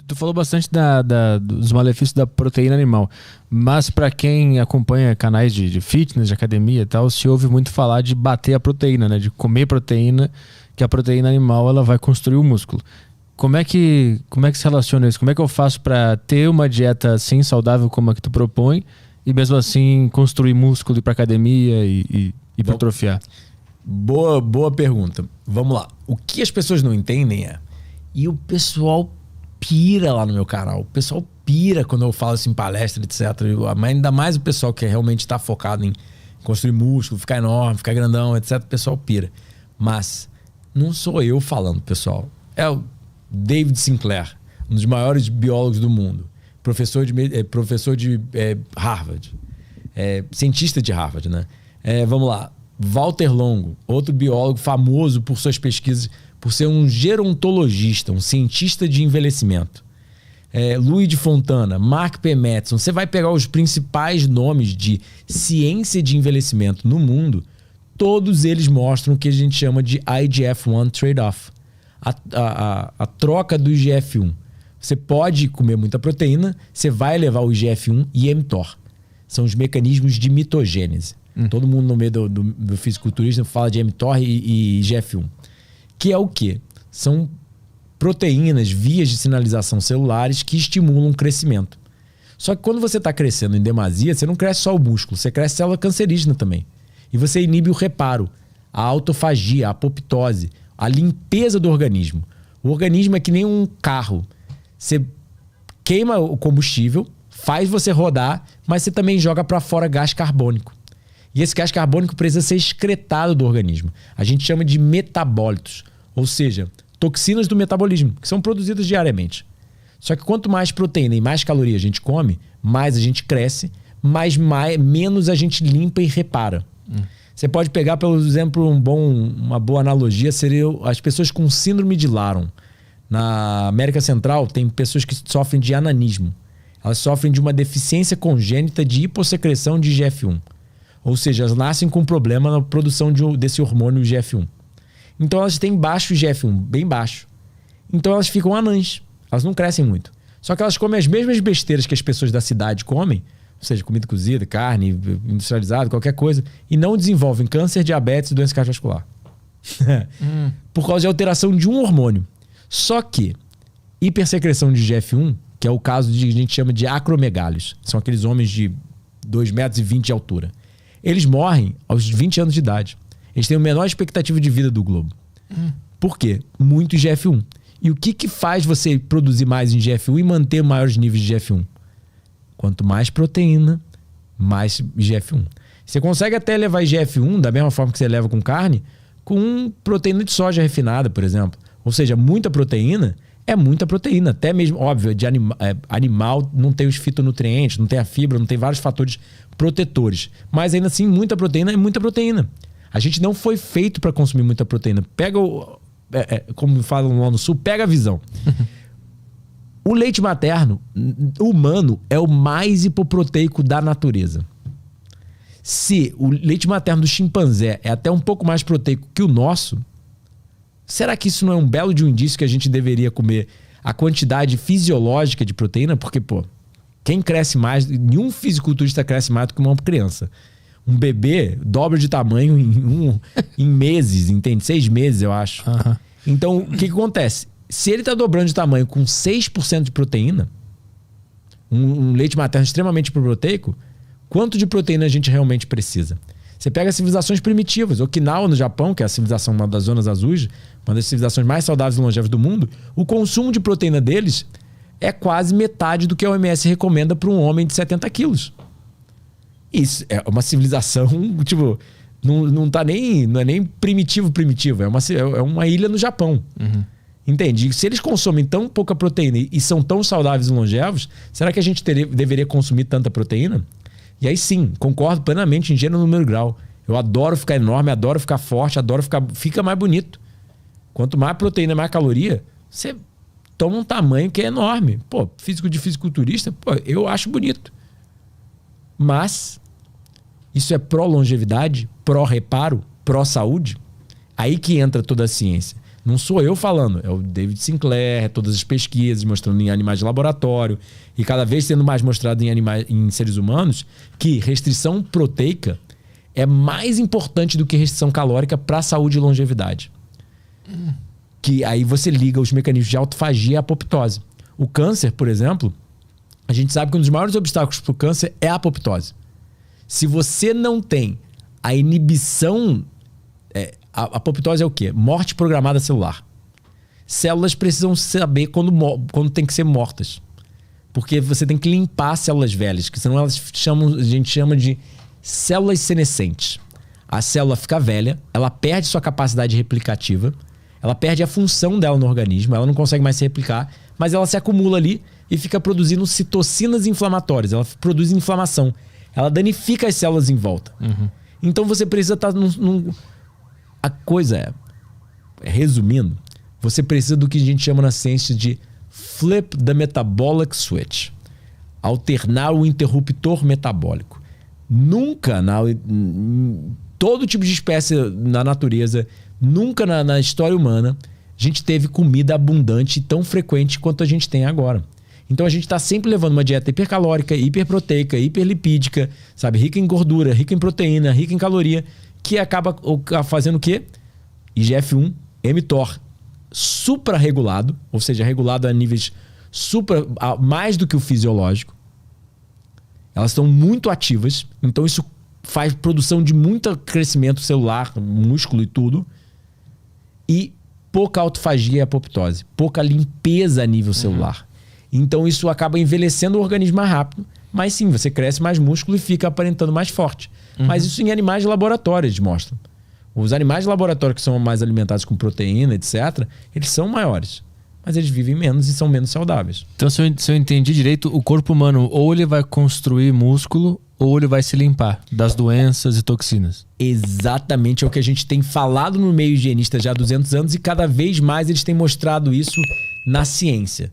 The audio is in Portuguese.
Tu falou bastante dos malefícios da proteína animal, mas para quem acompanha canais de fitness, de academia e tal, se ouve muito falar de bater a proteína, né? De comer proteína, que a proteína animal ela vai construir o músculo. Como é que se relaciona isso? Como é que eu faço para ter uma dieta assim saudável como a que tu propõe e mesmo assim construir músculo, ir para academia e hipertrofiar? Boa pergunta. Vamos lá. O que as pessoas não entendem e o pessoal pira lá no meu canal. O pessoal pira quando eu falo assim em palestra, etc. Mas ainda mais o pessoal que realmente está focado em construir músculo, ficar enorme, ficar grandão, etc. O pessoal pira. Mas não sou eu falando, pessoal. É o David Sinclair, um dos maiores biólogos do mundo. Professor de Harvard. Cientista de Harvard, né? Vamos lá. Walter Longo, outro biólogo famoso por suas pesquisas, por ser um gerontologista, um cientista de envelhecimento. Louis de Fontana, Mark P. Matheson. Você vai pegar os principais nomes de ciência de envelhecimento no mundo, todos eles mostram o que a gente chama de IGF-1 trade-off. A troca do IGF-1. Você pode comer muita proteína, você vai elevar o IGF-1 e mTOR. São os mecanismos de mitogênese. Todo mundo no meio do fisiculturismo fala de mTOR e IGF-1. Que é o quê? São proteínas, vias de sinalização celulares que estimulam o crescimento. Só que quando você está crescendo em demasia, você não cresce só o músculo, você cresce célula cancerígena também. E você inibe o reparo, a autofagia, a apoptose, a limpeza do organismo. O organismo é que nem um carro. Você queima o combustível, faz você rodar, mas você também joga para fora gás carbônico. E esse gás carbônico precisa ser excretado do organismo. A gente chama de metabólitos, ou seja, toxinas do metabolismo, que são produzidas diariamente. Só que quanto mais proteína e mais caloria a gente come, mais a gente cresce, menos a gente limpa e repara. Você pode pegar, por exemplo, uma boa analogia seria as pessoas com síndrome de Laron. Na América Central tem pessoas que sofrem de ananismo. Elas sofrem de uma deficiência congênita de hipossecreção de IGF-1. Ou seja, elas nascem com problema na produção desse hormônio IGF-1. Então elas têm baixo IGF-1, bem baixo. Então elas ficam anãs. Elas não crescem muito. Só que elas comem as mesmas besteiras que as pessoas da cidade comem, ou seja, comida cozida, carne, industrializada, qualquer coisa, e não desenvolvem câncer, diabetes e doença cardiovascular. Por causa de alteração de um hormônio. Só que hipersecreção de IGF-1, que é o caso de a gente chama de acromegálios, são aqueles homens de 2,20 metros de altura. Eles morrem aos 20 anos de idade. Eles têm a menor expectativa de vida do globo. Por quê? Muito IGF-1. E o que faz você produzir mais IGF-1 e manter maiores níveis de IGF-1? Quanto mais proteína, mais IGF-1. Você consegue até levar IGF-1 da mesma forma que você leva com carne, com proteína de soja refinada, por exemplo. Ou seja, muita proteína é muita proteína. Até mesmo, óbvio, de animal não tem os fitonutrientes, não tem a fibra, não tem vários fatores protetores. Mas ainda assim, muita proteína é muita proteína. A gente não foi feito para consumir muita proteína. Pega como falam lá no sul, pega a visão. O leite materno humano é o mais hipoproteico da natureza. Se o leite materno do chimpanzé é até um pouco mais proteico que o nosso, será que isso não é um belo de um indício que a gente deveria comer a quantidade fisiológica de proteína? Porque, quem cresce mais, nenhum fisiculturista cresce mais do que uma criança. Um bebê dobra de tamanho em meses, entende? 6 meses, eu acho. Então, o que acontece? Se ele está dobrando de tamanho com 6% de proteína, um leite materno extremamente proteico, quanto de proteína a gente realmente precisa? Você pega as civilizações primitivas. Okinawa, no Japão, que é a civilização, uma das zonas azuis, uma das civilizações mais saudáveis e longevas do mundo, o consumo de proteína deles é quase metade do que a OMS recomenda para um homem de 70 quilos. Isso é uma civilização, tipo, não é nem primitivo, é uma ilha no Japão. Entende? Se eles consomem tão pouca proteína e são tão saudáveis e longevos, será que a gente deveria consumir tanta proteína? E aí sim, concordo plenamente em gênero, número e grau. Eu adoro ficar enorme, adoro ficar forte, fica mais bonito. Quanto mais proteína, mais caloria, você toma um tamanho que é enorme. Físico de fisiculturista, eu acho bonito. Mas isso é pró-longevidade, pró-reparo, pró-saúde? Aí que entra toda a ciência. Não sou eu falando, é o David Sinclair, todas as pesquisas mostrando em animais de laboratório e cada vez sendo mais mostrado em seres humanos que restrição proteica é mais importante do que restrição calórica para a saúde e longevidade. Que aí você liga os mecanismos de autofagia e apoptose. O câncer, por exemplo, a gente sabe que um dos maiores obstáculos para o câncer é a apoptose. Se você não tem a inibição... A apoptose é o quê? Morte programada celular. Células precisam saber quando tem que ser mortas. Porque você tem que limpar células velhas, que senão a gente chama de células senescentes. A célula fica velha, ela perde sua capacidade replicativa, ela perde a função dela no organismo, ela não consegue mais se replicar, mas ela se acumula ali e fica produzindo citocinas inflamatórias. Ela produz inflamação. Ela danifica as células em volta. Então você precisa estar A coisa resumindo, você precisa do que a gente chama na ciência de flip the metabolic switch. Alternar o interruptor metabólico. Nunca, todo tipo de espécie na natureza, nunca na história humana, a gente teve comida abundante e tão frequente quanto a gente tem agora. Então a gente está sempre levando uma dieta hipercalórica, hiperproteica, hiperlipídica, sabe? Rica em gordura, rica em proteína, rica em caloria, que acaba fazendo o quê? IGF-1, mTOR suprarregulado, ou seja, regulado a níveis mais do que o fisiológico. Elas estão muito ativas, então isso faz produção de muito crescimento celular, músculo e tudo. E pouca autofagia e apoptose, pouca limpeza a nível celular. Então isso acaba envelhecendo o organismo mais rápido, mas sim, você cresce mais músculo e fica aparentando mais forte. Mas isso em animais de laboratório eles mostram. Os animais de laboratório que são mais alimentados com proteína, etc., eles são maiores. Mas eles vivem menos e são menos saudáveis. Então, se eu entendi direito, o corpo humano ou ele vai construir músculo ou ele vai se limpar das doenças e toxinas. Exatamente, é o que a gente tem falado no meio higienista já há 200 anos e cada vez mais eles têm mostrado isso na ciência.